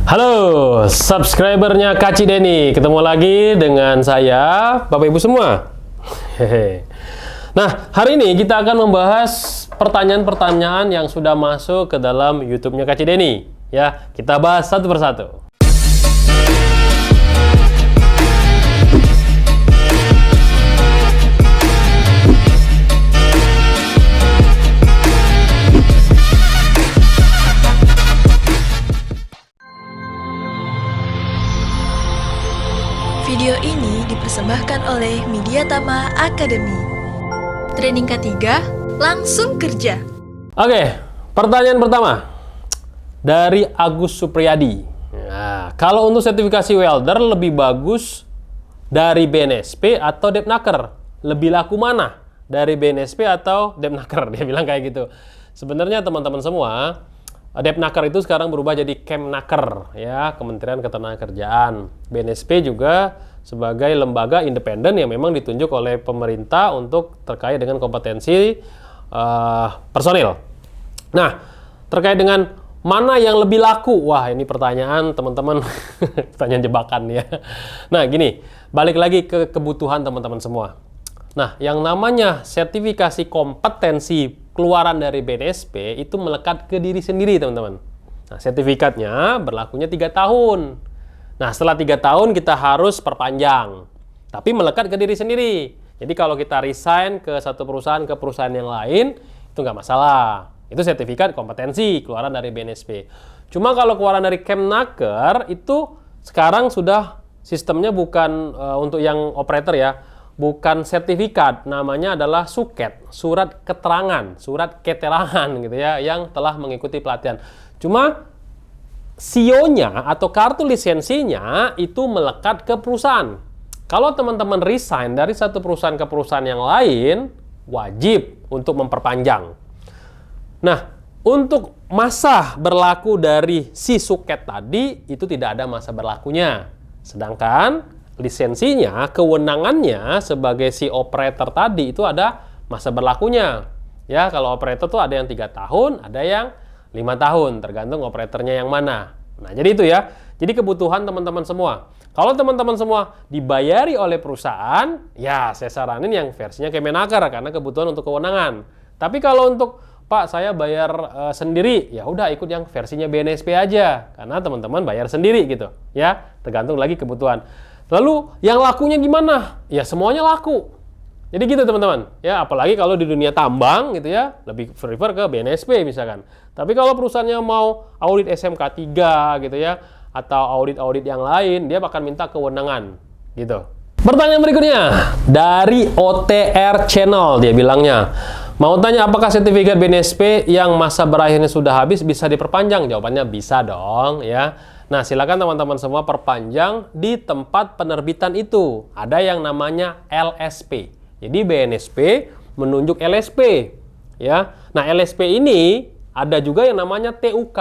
Halo, subscribernya Kak Cideni. Ketemu lagi dengan saya, Bapak Ibu semua. Hehe. Nah, hari ini kita akan membahas pertanyaan-pertanyaan yang sudah masuk ke dalam YouTube-nya Kak Cideni. Ya, kita bahas satu persatu. Video ini dipersembahkan oleh Mediatama Academy. Training ketiga, langsung kerja. Oke, pertanyaan pertama dari Agus Supriyadi. Nah, kalau untuk sertifikasi welder lebih bagus dari BNSP atau Depnaker? Lebih laku mana? Dari BNSP atau Depnaker? Dia bilang kayak gitu. Sebenarnya teman-teman semua, Depnaker itu sekarang berubah jadi Kemnaker, ya, Kementerian Ketenagakerjaan. BNSP juga sebagai lembaga independen yang memang ditunjuk oleh pemerintah untuk terkait dengan kompetensi personil. Nah, terkait dengan mana yang lebih laku? Wah, ini pertanyaan teman-teman, pertanyaan jebakan ya. Nah, gini, balik lagi ke kebutuhan teman-teman semua. Nah, yang namanya sertifikasi kompetensi keluaran dari BNSP itu melekat ke diri sendiri, teman-teman. Nah, sertifikatnya berlakunya 3 tahun. Nah, setelah 3 tahun kita harus perpanjang. Tapi melekat ke diri sendiri. Jadi kalau kita resign ke satu perusahaan ke perusahaan yang lain, itu nggak masalah. Itu sertifikat kompetensi keluaran dari BNSP. Cuma kalau keluaran dari Kemnaker, itu sekarang sudah sistemnya bukan untuk yang operator ya. Bukan sertifikat, namanya adalah suket, surat keterangan, surat keterangan gitu ya, yang telah mengikuti pelatihan. Cuma sionya atau kartu lisensinya itu melekat ke perusahaan. Kalau teman-teman resign dari satu perusahaan ke perusahaan yang lain, wajib untuk memperpanjang. Nah, untuk masa berlaku dari si suket tadi, itu tidak ada masa berlakunya. Sedangkan lisensinya, kewenangannya sebagai si operator tadi itu ada masa berlakunya. Ya, kalau operator tuh ada yang 3 tahun, ada yang 5 tahun, tergantung operatornya yang mana. Nah, jadi itu ya. Jadi kebutuhan teman-teman semua. Kalau teman-teman semua dibayari oleh perusahaan, ya saya saranin yang versinya Kemenaker karena kebutuhan untuk kewenangan. Tapi kalau untuk Pak, saya bayar sendiri, ya udah ikut yang versinya BNSP aja, karena teman-teman bayar sendiri gitu, ya. Tergantung lagi kebutuhan. Lalu yang lakunya gimana? Ya semuanya laku. Jadi gitu teman-teman. Ya apalagi kalau di dunia tambang gitu ya, lebih prefer ke BNSP misalkan. Tapi kalau perusahaannya mau audit SMK 3 gitu ya, atau audit-audit yang lain, dia akan minta kewenangan gitu. Pertanyaan berikutnya dari OTR Channel, dia bilangnya, mau tanya apakah sertifikat BNSP yang masa berakhirnya sudah habis bisa diperpanjang? Jawabannya bisa dong ya. Nah, silakan teman-teman semua perpanjang di tempat penerbitan itu. Ada yang namanya LSP. Jadi BNSP menunjuk LSP, ya. Nah, LSP ini ada juga yang namanya TUK,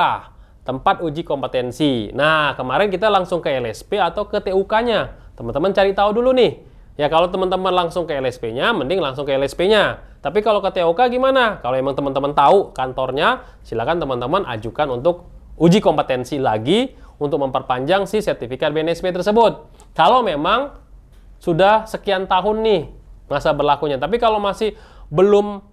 tempat uji kompetensi. Nah, kemarin kita langsung ke LSP atau ke TUK-nya. Teman-teman cari tahu dulu nih. Ya, kalau teman-teman langsung ke LSP-nya, mending langsung ke LSP-nya. Tapi kalau ke TUK gimana? Kalau emang teman-teman tahu kantornya, silakan teman-teman ajukan untuk uji kompetensi lagi untuk memperpanjang si sertifikat BNSP tersebut. Kalau memang sudah sekian tahun nih masa berlakunya. Tapi kalau masih belum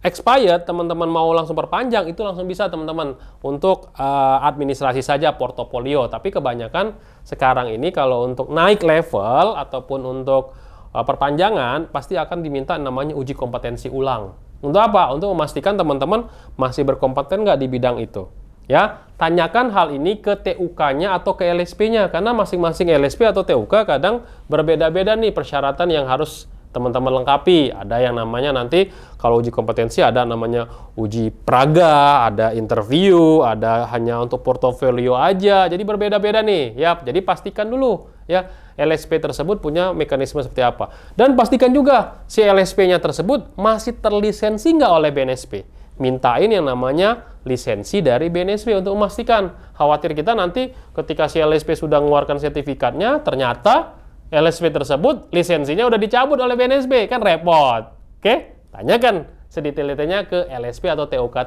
expired, teman-teman mau langsung perpanjang, itu langsung bisa teman-teman untuk administrasi saja portofolio. Tapi kebanyakan sekarang ini kalau untuk naik level ataupun untuk perpanjangan pasti akan diminta namanya uji kompetensi ulang. Untuk apa? Untuk memastikan teman-teman masih berkompeten nggak di bidang itu. Ya, tanyakan hal ini ke TUK-nya atau ke LSP-nya karena masing-masing LSP atau TUK kadang berbeda-beda nih persyaratan yang harus teman-teman lengkapi. Ada yang namanya nanti kalau uji kompetensi ada namanya uji praga, ada interview, ada hanya untuk portofolio aja. Jadi berbeda-beda nih, ya. Jadi pastikan dulu ya LSP tersebut punya mekanisme seperti apa. Dan pastikan juga si LSP-nya tersebut masih terlisensi nggak oleh BNSP. Mintain yang namanya lisensi dari BNSP untuk memastikan. Khawatir kita nanti ketika si LSP sudah mengeluarkan sertifikatnya, ternyata LSP tersebut lisensinya udah dicabut oleh BNSP, kan repot. Oke, tanyakan sedetail-detailnya ke LSP atau TUK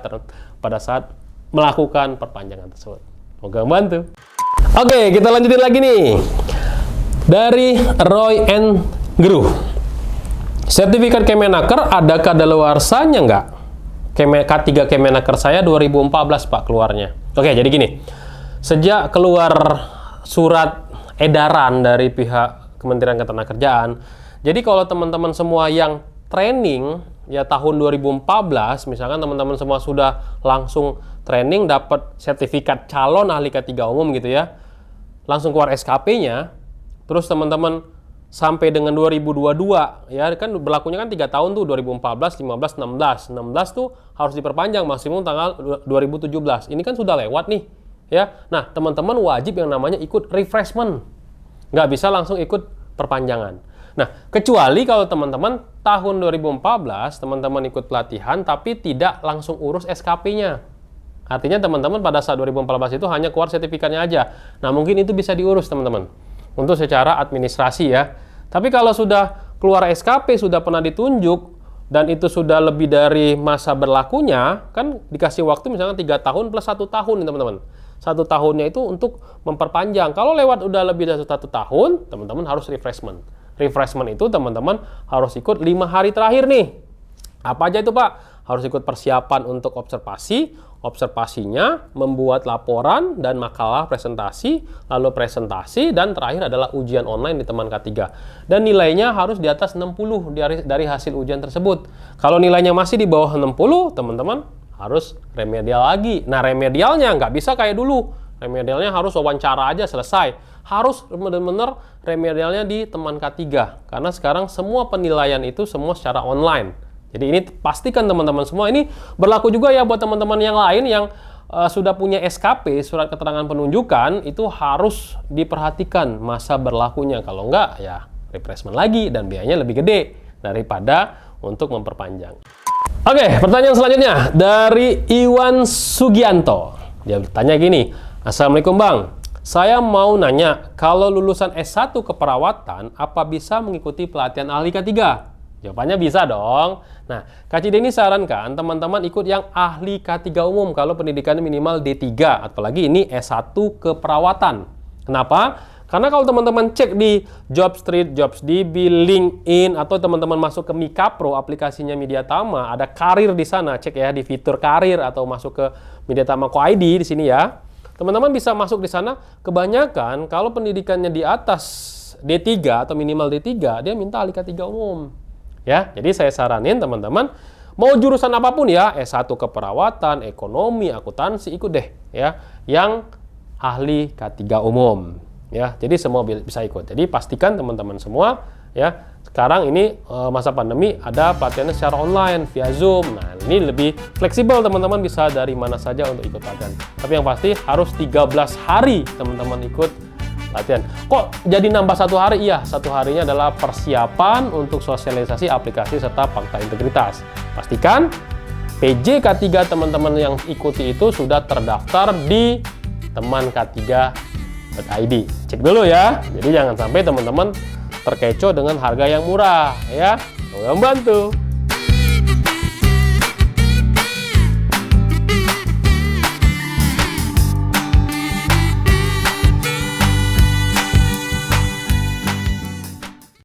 pada saat melakukan perpanjangan tersebut. Semoga membantu. Oke, kita lanjutin lagi nih. Dari Roy and Gru. Sertifikat Kemenaker ada kadaluarsanya nggak? K3 Kemenaker saya 2014 Pak keluarnya. Oke, jadi gini. Sejak keluar surat edaran dari pihak Kementerian Ketenagakerjaan, jadi kalau teman-teman semua yang training ya tahun 2014, misalkan teman-teman semua sudah langsung training dapat sertifikat calon ahli K3 umum gitu ya, langsung keluar SKP-nya, terus teman-teman sampai dengan 2022 ya kan berlakunya kan 3 tahun tuh 2014, 15, 16 tuh harus diperpanjang maksimum tanggal 2017. Ini kan sudah lewat nih ya. Nah teman-teman wajib yang namanya ikut refreshment, nggak bisa langsung ikut perpanjangan. Nah kecuali kalau teman-teman tahun 2014 teman-teman ikut pelatihan tapi tidak langsung urus SKP-nya. Artinya teman-teman pada saat 2014 itu hanya keluar sertifikatnya aja. Nah mungkin itu bisa diurus teman-teman untuk secara administrasi ya. Tapi kalau sudah keluar SKP, sudah pernah ditunjuk, dan itu sudah lebih dari masa berlakunya, kan dikasih waktu misalnya 3 tahun plus 1 tahun teman-teman. 1 tahunnya itu untuk memperpanjang. Kalau lewat udah lebih dari 1 tahun, teman-teman harus refreshment. Refreshment itu teman-teman harus ikut 5 hari terakhir nih. Apa aja itu Pak? Harus ikut persiapan untuk observasi, observasinya, membuat laporan dan makalah presentasi, lalu presentasi, dan terakhir adalah ujian online di teman K3. Dan nilainya harus di atas 60 dari hasil ujian tersebut. Kalau nilainya masih di bawah 60, teman-teman harus remedial lagi. Nah, remedialnya nggak bisa kayak dulu. Remedialnya harus wawancara aja selesai. Harus benar-benar remedialnya di teman K3. Karena sekarang semua penilaian itu semua secara online. Jadi ini pastikan teman-teman semua, ini berlaku juga ya buat teman-teman yang lain yang sudah punya SKP, surat keterangan penunjukan, itu harus diperhatikan masa berlakunya. Kalau enggak, ya refreshment lagi dan biayanya lebih gede daripada untuk memperpanjang. Oke, pertanyaan selanjutnya dari Iwan Sugianto. Dia bertanya gini, Assalamualaikum Bang, saya mau nanya, kalau lulusan S1 keperawatan, apa bisa mengikuti pelatihan ahli K3? Jawabannya bisa dong. Nah, Kak Cide ini sarankan teman-teman ikut yang ahli K3 umum kalau pendidikannya minimal D3, apalagi ini S1 keperawatan. Kenapa? Karena kalau teman-teman cek di Jobstreet, JobsDB, LinkedIn, atau teman-teman masuk ke Mika Pro, aplikasinya Mediatama, ada karir di sana, cek ya di fitur karir atau masuk ke Mediatama Co-ID di sini ya. Teman-teman bisa masuk di sana, kebanyakan kalau pendidikannya di atas D3 atau minimal D3, dia minta ahli K3 umum. Ya, jadi saya saranin teman-teman mau jurusan apapun ya, S1 keperawatan, ekonomi, akuntansi, ikut deh ya, yang ahli K3 umum. Ya, jadi semua bisa ikut. Jadi pastikan teman-teman semua ya, sekarang ini masa pandemi ada pelatihannya secara online via Zoom. Nah, ini lebih fleksibel teman-teman, bisa dari mana saja untuk ikut pelatihan. Tapi yang pasti harus 13 hari teman-teman ikut latihan. Kok jadi nambah 1 hari? Iya, 1 harinya adalah persiapan untuk sosialisasi aplikasi serta fakta integritas. Pastikan PJ K3 teman-teman yang ikuti itu sudah terdaftar di teman K3.id. Cek dulu ya. Jadi jangan sampai teman-teman terkecoh dengan harga yang murah ya. Semoga membantu.